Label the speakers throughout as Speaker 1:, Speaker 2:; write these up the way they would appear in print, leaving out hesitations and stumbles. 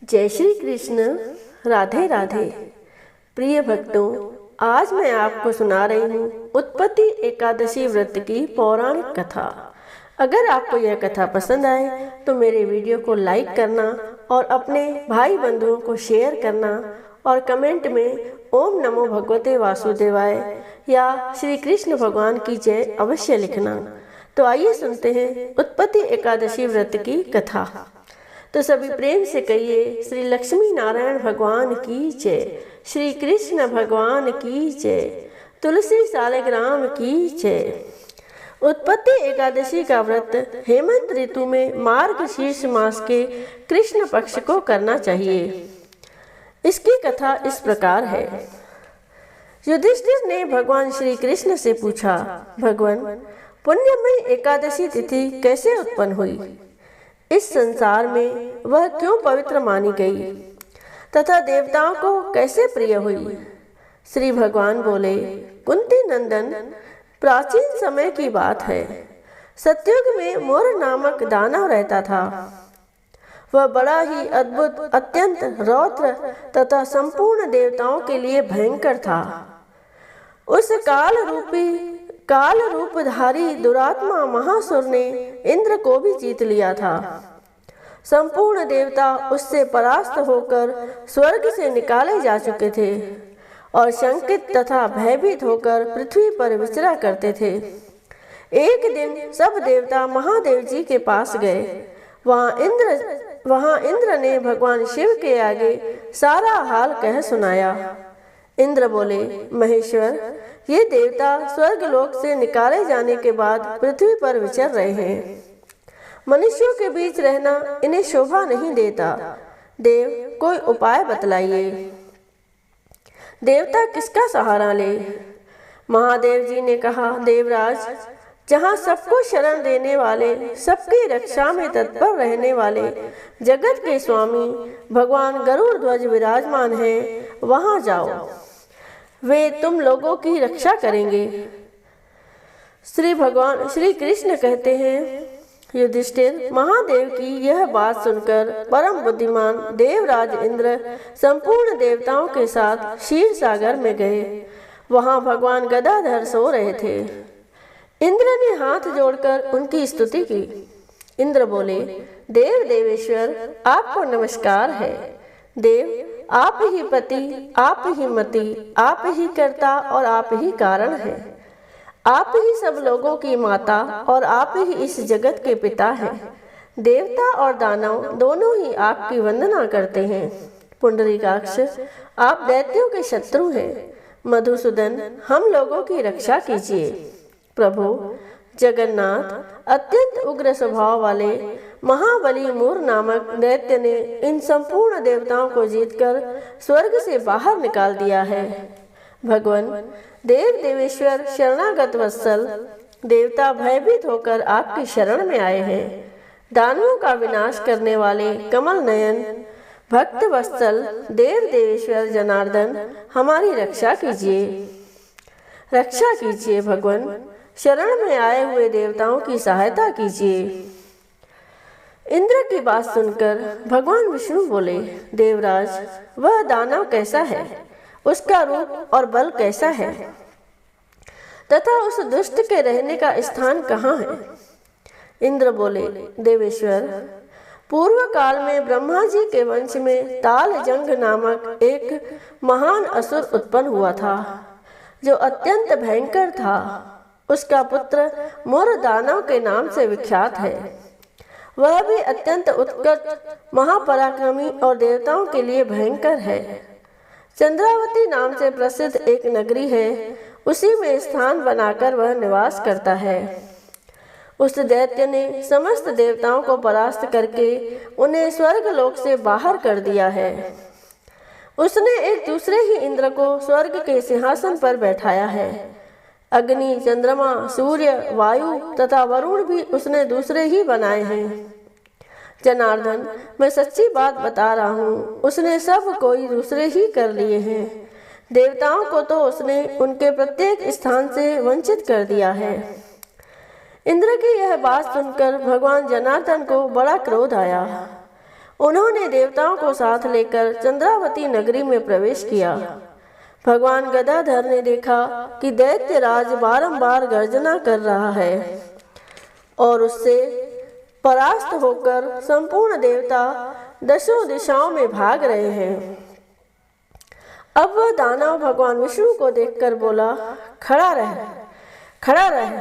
Speaker 1: जय श्री कृष्ण। राधे राधे। प्रिय भक्तों, आज मैं आपको सुना रही हूँ उत्पत्ति एकादशी व्रत की पौराणिक कथा। अगर आपको यह कथा पसंद आए तो मेरे वीडियो को लाइक करना और अपने भाई बंधुओं को शेयर करना और कमेंट में ओम नमो भगवते वासुदेवाय या श्री कृष्ण भगवान की जय अवश्य लिखना। तो आइए सुनते हैं उत्पत्ति एकादशी व्रत की कथा। तो सभी प्रेम से कहिए श्री लक्ष्मी नारायण भगवान की जय, श्री कृष्ण भगवान की जय, तुलसी सालिग्राम की जय। उत्पत्ति एकादशी का व्रत हेमंत ऋतु में मार्गशीर्ष मास के कृष्ण पक्ष को करना चाहिए। इसकी कथा इस प्रकार है। युधिष्ठिर ने भगवान श्री कृष्ण से पूछा, भगवान, पुण्यमयी एकादशी तिथि कैसे उत्पन्न हुई? इस संसार में वह क्यों पवित्र मानी गई तथा देवताओं को कैसे प्रिय हुई? श्री भगवान बोले, कुंती नंदन, प्राचीन समय की बात है। सतयुग में मोर नामक दानव रहता था। वह बड़ा ही अद्भुत, अत्यंत रौद्र तथा संपूर्ण देवताओं के लिए भयंकर था। उस काल रूपधारी दुरात्मा महासुर ने इंद्र को भी जीत लिया था। संपूर्ण देवता उससे परास्त होकर स्वर्ग से निकाले जा चुके थे और शंकित तथा भयभीत होकर पृथ्वी पर विचरा करते थे। एक दिन सब देवता महादेव जी के पास गए। वहां इंद्र ने भगवान शिव के आगे सारा हाल कह सुनाया। इंद्र बोले, महेश्वर, ये देवता स्वर्ग लोक से निकाले जाने के बाद पृथ्वी पर विचर रहे हैं। मनुष्यों के बीच रहना इन्हें शोभा नहीं देता। देव, कोई उपाय बतलाइए। देवता किसका सहारा ले? महादेव जी ने कहा, देवराज, जहाँ सबको शरण देने वाले, सबकी रक्षा में तत्पर रहने वाले जगत के स्वामी भगवान गरुड़ ध्वज विराजमान हैं, वहाँ जाओ। वे तुम लोगों की रक्षा करेंगे। श्री कृष्ण कहते हैं, युधिष्ठिर, महादेव की यह बात सुनकर परम बुद्धिमान देवराज इंद्र संपूर्ण देवताओं के साथ क्षीर सागर में गए। वहां भगवान गदाधर सो रहे थे। इंद्र ने हाथ जोड़कर उनकी स्तुति की। इंद्र बोले, देव देवेश्वर, आपको नमस्कार है। देव, आप ही पति, आप ही मति, आप ही कर्ता और आप ही कारण हैं। आप ही सब लोगों की माता और आप ही इस जगत के पिता हैं। देवता और दानव दोनों ही आपकी वंदना करते हैं। पुंडरीकाक्ष, आप दैत्यों के शत्रु हैं। मधुसूदन, हम लोगों की रक्षा कीजिए। प्रभु जगन्नाथ, अत्यंत उग्र स्वभाव वाले महाबली मूर नामक दैत्य ने इन संपूर्ण देवताओं को जीतकर स्वर्ग से बाहर निकाल दिया है। भगवान देव देवेश्वर, शरणागत वत्सल, देवता भयभीत होकर आपकी शरण में आए हैं। दानवों का विनाश करने वाले कमल नयन भक्त वत्सल देव देवेश्वर जनार्दन, हमारी रक्षा कीजिए। रक्षा कीजिए भगवान, शरण में आए हुए देवताओं की सहायता कीजिए। इंद्र की बात सुनकर भगवान विष्णु बोले, देवराज, वह दानव कैसा है? उसका रूप और बल कैसा है तथा उस दुष्ट के रहने का स्थान कहाँ है? इंद्र बोले, देवेश्वर, पूर्व काल में ब्रह्मा जी के वंश में तालजंग नामक एक महान असुर उत्पन्न हुआ था, जो अत्यंत भयंकर था। उसका पुत्र मोर दानव के नाम से विख्यात है। वह भी अत्यंत उत्कट, महापराक्रमी और देवताओं के लिए भयंकर है। चंद्रावती नाम से प्रसिद्ध एक नगरी है, उसी में स्थान बनाकर वह निवास करता है। उस दैत्य ने समस्त देवताओं को परास्त करके उन्हें स्वर्ग लोक से बाहर कर दिया है। उसने एक दूसरे ही इंद्र को स्वर्ग के सिंहासन पर बैठाया है। अग्नि, चंद्रमा, सूर्य, वायु तथा वरुण भी उसने दूसरे ही बनाए हैं। जनार्दन, मैं सच्ची बात बता रहा हूँ, उसने सब कोई दूसरे ही कर लिए हैं। देवताओं को तो उसने उनके प्रत्येक स्थान से वंचित कर दिया है। इंद्र की यह बात सुनकर भगवान जनार्दन को बड़ा क्रोध आया। उन्होंने देवताओं को साथ लेकर चंद्रावती नगरी में प्रवेश किया। भगवान गदाधर ने देखा कि दैत्यराज बारंबार गर्जना कर रहा है और उससे परास्त होकर संपूर्ण देवता दशों दिशाओं में भाग रहे हैं। अब वह दानव भगवान विष्णु को देखकर बोला, खड़ा रह, खड़ा रह।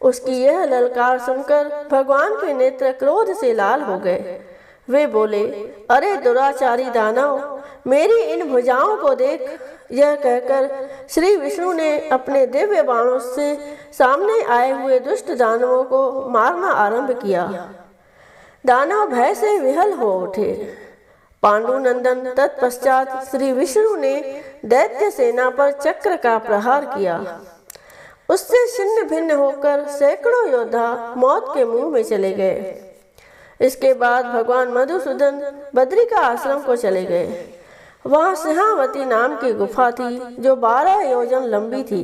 Speaker 1: उसकी यह ललकार सुनकर भगवान के नेत्र क्रोध से लाल हो गए। वे बोले, अरे दुराचारी दानव, मेरी इन भुजाओं को देख। यह कहकर श्री विष्णु ने अपने दिव्य बाणों से सामने आए हुए दुष्ट दानवों को मारना आरंभ किया। दानव भय से विहल हो उठे। पांडुनंदन तत्पश्चात श्री विष्णु ने दैत्य सेना पर चक्र का प्रहार किया। उससे छिन्न भिन्न होकर सैकड़ों योद्धा मौत के मुंह में चले गए। इसके बाद भगवान मधुसूदन बद्रिका आश्रम को चले गए। वहाँ सिंहावती नाम की गुफा थी जो 12 योजन लंबी थी।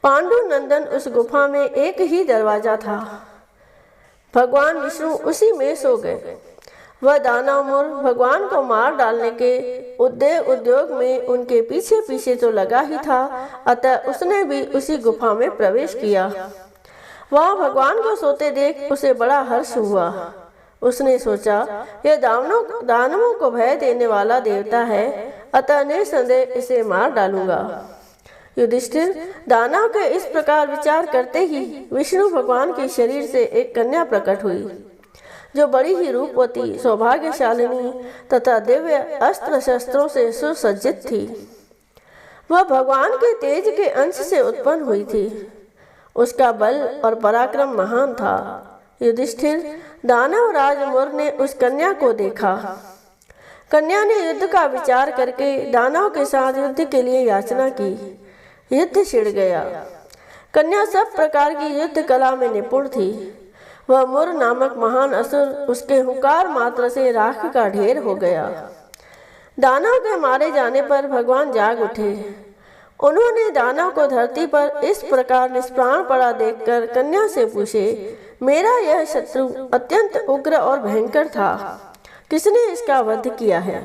Speaker 1: पांडुनंदन उस गुफा में एक ही दरवाजा था। भगवान विष्णु उसी में सो गए। वह दानव मूर्ख भगवान को मार डालने के उद्योग में उनके पीछे पीछे तो लगा ही था, अतः उसने भी उसी गुफा में प्रवेश किया। वहाँ भगवान को सोते देख उसे बड़ा हर्ष हुआ। उसने सोचा, यह दानवों को भय देने वाला देवता है, अतः निसंदेह इसे मार डालूंगा। युधिष्ठिर, दानव के इस प्रकार विचार करते ही विष्णु भगवान के शरीर से एक कन्या प्रकट हुई, जो बड़ी ही रूपवती, सौभाग्यशालिनी तथा दिव्य अस्त्र शस्त्रों से सुसज्जित थी। वह भगवान के तेज के अंश से उत्पन्न हुई थी। उसका बल और पराक्रम महान था। युधिष्ठिर, दानव राज मुर ने उस कन्या को देखा। कन्या ने युद्ध का विचार करके दानव के साथ युद्ध के लिए याचना की। युद्ध छिड़ गया। कन्या सब प्रकार की युद्ध कला में निपुण थी। वह मुर नामक महान असुर उसके हुंकार मात्र से राख का ढेर हो गया। दानव के मारे जाने पर भगवान जाग उठे। उन्होंने दानव को धरती पर इस प्रकार निष्प्राण पड़ा देखकर कन्या से पूछे, मेरा यह शत्रु अत्यंत उग्र और भयंकर था, किसने इसका वध किया है?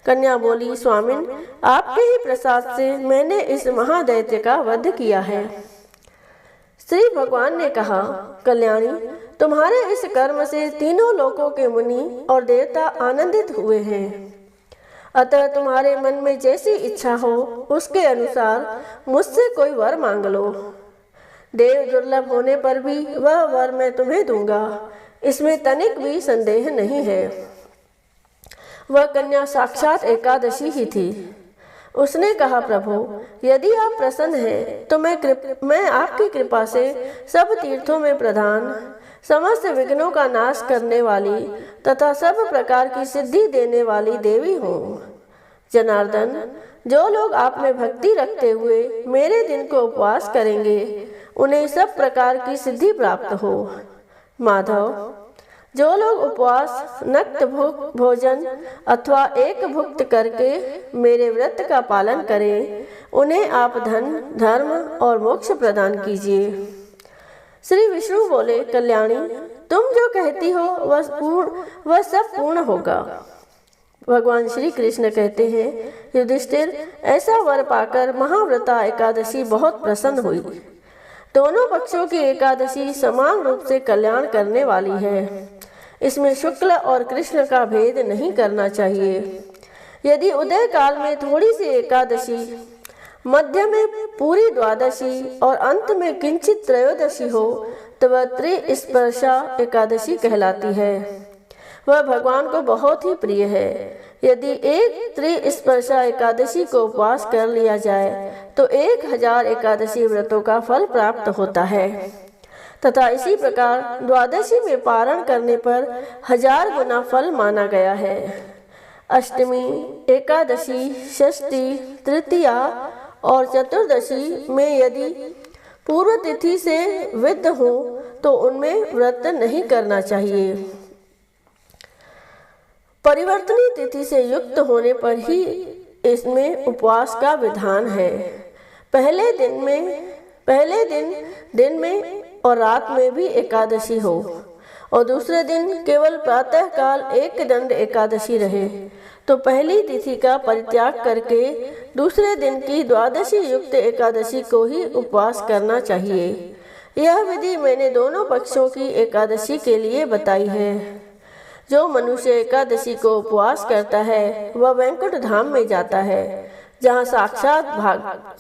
Speaker 1: कन्या बोली, स्वामिन, आपके ही प्रसाद से मैंने इस महादैत्य का वध किया है। श्री भगवान ने कहा, कल्याणी, तुम्हारे इस कर्म से तीनों लोकों के मुनि और देवता आनंदित हुए हैं। अतः तुम्हारे मन में जैसी इच्छा हो उसके अनुसार मुझसे कोई वर मांग लो। देव दुर्लभ होने पर भी वह वर मैं तुम्हें दूंगा, इसमें तनिक भी संदेह नहीं है। वह कन्या साक्षात एकादशी ही थी। उसने कहा, प्रभु, यदि आप प्रसन्न हैं तो मैं आपकी कृपा से सब तीर्थों में प्रधान, समस्त विघ्नों का नाश करने वाली तथा सब प्रकार की सिद्धि देने वाली देवी हूँ। जनार्दन, जो लोग आप में भक्ति रखते हुए मेरे दिन को उपवास करेंगे, उन्हें सब प्रकार की सिद्धि प्राप्त हो। माधव, जो लोग उपवास, नक्त भोजन अथवा एक भुक्त करके मेरे व्रत का पालन करें, उन्हें आप धन, धर्म और मोक्ष प्रदान कीजिए। श्री विष्णु बोले, कल्याणी, तुम जो कहती हो वह सब पूर्ण होगा। भगवान श्री कृष्ण कहते हैं, युधिष्ठिर, ऐसा वर पाकर महाव्रता एकादशी बहुत प्रसन्न हुई। दोनों पक्षों की एकादशी समान रूप से कल्याण करने वाली है। इसमें शुक्ल और कृष्ण का भेद नहीं करना चाहिए। यदि उदय काल में थोड़ी सी एकादशी, मध्य में पूरी द्वादशी और अंत में किंचित त्रयोदशी हो तो वह त्रिस्पर्शा एकादशी कहलाती है। वह भगवान को बहुत ही प्रिय है। यदि एक त्रिस्पर्शा एकादशी को उपवास कर लिया जाए तो 1000 एकादशी व्रतों का फल प्राप्त होता है तथा इसी प्रकार द्वादशी में पारण करने पर 1000 गुना फल माना गया है। अष्टमी, एकादशी, षष्ठी, तृतीया और चतुर्दशी में यदि पूर्व तिथि से विद्ध हो तो उनमें व्रत नहीं करना चाहिए। परिवर्तनी तिथि से युक्त होने पर ही इसमें उपवास का विधान है। पहले दिन में और रात में भी एकादशी हो और दूसरे दिन केवल प्रातः काल एक दंड एकादशी रहे, तो पहली तिथि का परित्याग करके दूसरे दिन की द्वादशी युक्त एकादशी को ही उपवास करना चाहिए। यह विधि मैंने दोनों पक्षों की एकादशी के लिए बताई है। जो मनुष्य एकादशी को उपवास करता है वह वैकुंठ धाम में जाता है, जहाँ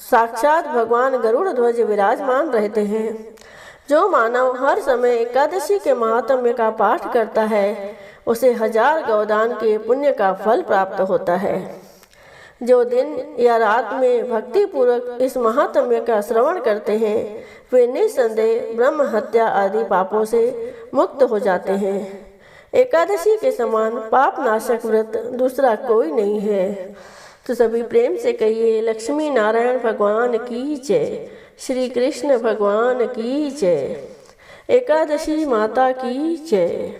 Speaker 1: साक्षात भगवान गरुड़ ध्वज विराजमान रहते हैं। जो मानव हर समय एकादशी के महात्म्य का पाठ करता है उसे 1000 गौदान के पुण्य का फल प्राप्त होता है। जो दिन या रात में भक्ति पूर्वक इस महात्म्य का श्रवण करते हैं वे निस्संदेह ब्रह्म हत्या आदि पापों से मुक्त हो जाते हैं। एकादशी के समान पाप नाशक व्रत दूसरा कोई नहीं है। तो सभी प्रेम से कहिए, लक्ष्मी नारायण भगवान की जय, श्री कृष्ण भगवान की जय, एकादशी माता की जय।